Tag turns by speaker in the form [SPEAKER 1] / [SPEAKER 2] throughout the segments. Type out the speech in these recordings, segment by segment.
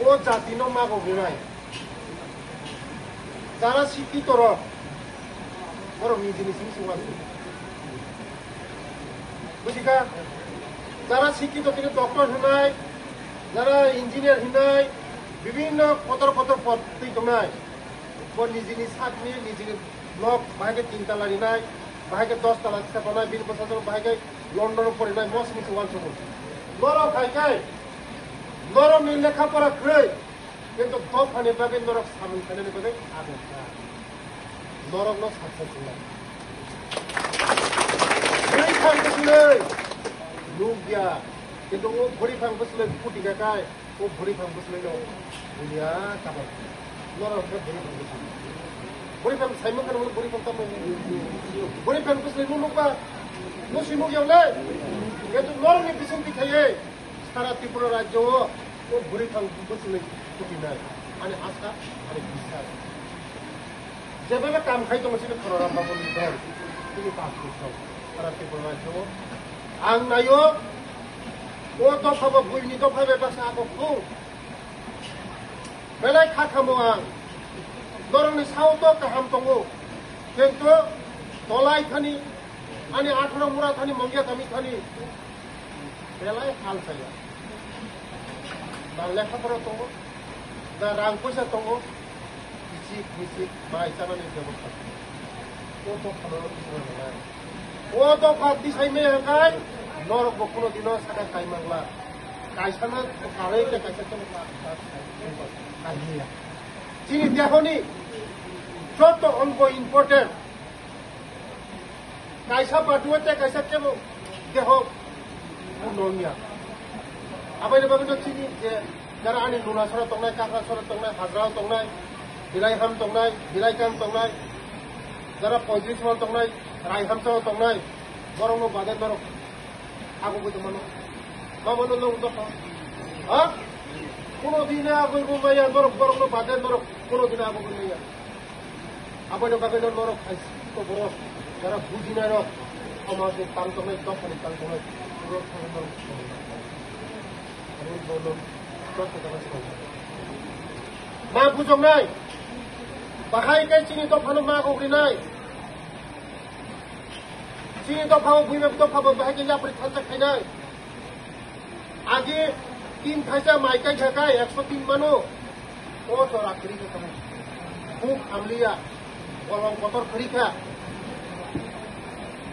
[SPEAKER 1] ও জাতি ন মা গগিনাই যারা শিক্ষিত বড় নিজে নিজে সমাজে বুঝিকা যারা শিক্ষিত তিনি ডক্টর হনাই যারা ইঞ্জিনিয়ার হনাই বিভিন্ন কতর কতর পদ তৈনাই নিজেনি সাতনি নিজেনি ব্লক বাহাকে 3 তালা নিনাই বাহাকে 10 তালা স্থাপনায় 20 বছর বাহাকে লন্ডন পড়িনাই মস মিছে ওয়ান সব নরক খাইকাই নরক নি লেখাপড়া খ্রৈ কিন্তু দফানি বাগে নরক সামিল খাইনানি বাগে আগে নরক ন সাকসেসফুল ভরি ফাং বসলে লোক গিয়া কিন্তু ও ভরি ফাং বসলে ফুটি গাকায় ও ভরি ফাং বসলে ন বুলিয়া কাবা নরক ভরি ফাং সাইমন কারণ ভরি ফাং তাম ভরি ফাং বসলে নুনুকা নসিমু গিয়ালে কিন্তু নরক নি বিসং বিথায়ে সারা ত্রিপুরা রাজ্য ও ভরি ফাং বসলে ফুটি নাই মানে আশা আর বিশ্বাস যেভাবে কাম খাই দङ সিনে খররাম বাবুনি দল তিনি পাস করছাও সারা ত্রিপুরা রাজ্য आं नायो ओ दफाबो बुइनि दफा बेबासा आको फुं बेलाय खाखामो आं नरंनि साव तो गाहाम दङो किन्तु तलाय थानि आनि 18 मुरा थानि मंगिया थामि थानि बेलाय हाल जाया दा लेखाफोरा दङ दा रां पैसा दङ मिसि माइ जानानै बेबस्था ओ दफा ও দফা দিশাই মে হাকাই নরক কোনো দিন সাকা কাই মাংলা কাইসানা কারে কে কাইসা তো কাইয়া চিনি দেখনি যত অঙ্ক ইম্পর্টেন্ট কাইসা বাটুয়াতে কাইসা কেব দেহ নমিয়া আবাইলে বাগে তো চিনি যে যারা আনি লুনা সরা তংনাই কাকরা সরা তংনাই হাজরাও তংনাই বিলাইহাম তংনাই বিলাইকাম তংনাই যারা 35 মান তংনাই রাইহামসাও তংনাই বরং বাদে নরক আগো বইতে মানো বাবনো নরক দফা হ্যাঁ কোনদিনে আগো মাইয়া নরক বরং বাদে নরক কোনদিনে আগো মাইয়া আবাইনো বাগে নরক খাইছি তো বড় যারা বুঝি না রক সমাজে কাম তংনাই দফানি কাম তংনাই পুরো নরক আমি বললাম কত টাকা মা বুঝং নাই বাহাই কাই চিনি দফানো মা গগরি নাই চিনি দফাও বুইবে দফাবো বাহাই যাপড়ি থালসা খাইনাই আগে 3 খাইসা মাইকাই ঢাকায় 103 মানো ও চরা করি কে তুমি খুব আমলিয়া বলম কতর খরিখা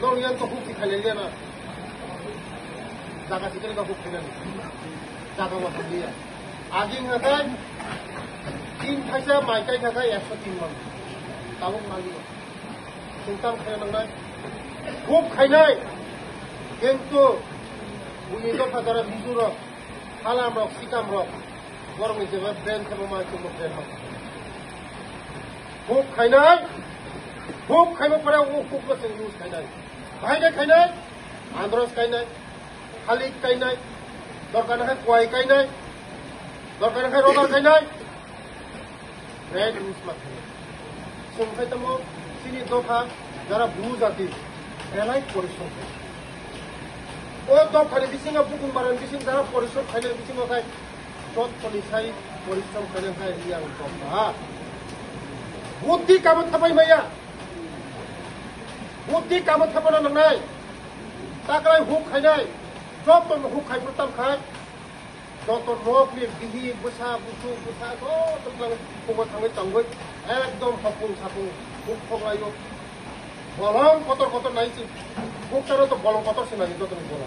[SPEAKER 1] নরিয়ান তো খুব খাইলে না জায়গা থেকে খুব খাইলে জায়গা মত আমলিয়া আগে ঢাকায় 3 খাইসা মাইকাই ঢাকায় 103 মানো তাও মালি চিন্তা খাইনা নাই খুব খাইনাই কিন্তু বুনি দফা যারা মিজুর খালাম রক সিকাম রক বরং যেভাবে ব্রেন খাবো মাছ ব্রেন খুব খাইব পরে ও খুব ইউজ খাইনাই ভাইনে খাইনাই আন্দ্রস খাইনাই খালিক খাইনাই দরকার না কয় খাইনাই দরকার না রোগার খাইনাই ব্রেন ইউজ মা খাইনাই সংখাইতাম চিনি দফা যারা ভু জাতি এলাই পরিশ্রম ও দফানি বিসিঙা বুকুম বারান বিসিং যারা পরিশ্রম খাইলে বিসিঙা খাই সৎ পলিসাই পরিশ্রম খাইলে খাই রিয়াং দফা বুদ্ধি কামত থাপাই মাইয়া বুদ্ধি কামত থাপানো নাংনাই তাকলাই হুক খাইনাই যত হুক খাই প্রতাম খাই যত নখ নি বিহি বুসা বুসু বুসা যত কুমা থাঙ্গৈ চাঙ্গৈ একদম হপুং সাপুং হুক ফগলাইও বলং কতর কতর নাইছি বুকটারও তো বলং কতর সে নাই যত বলা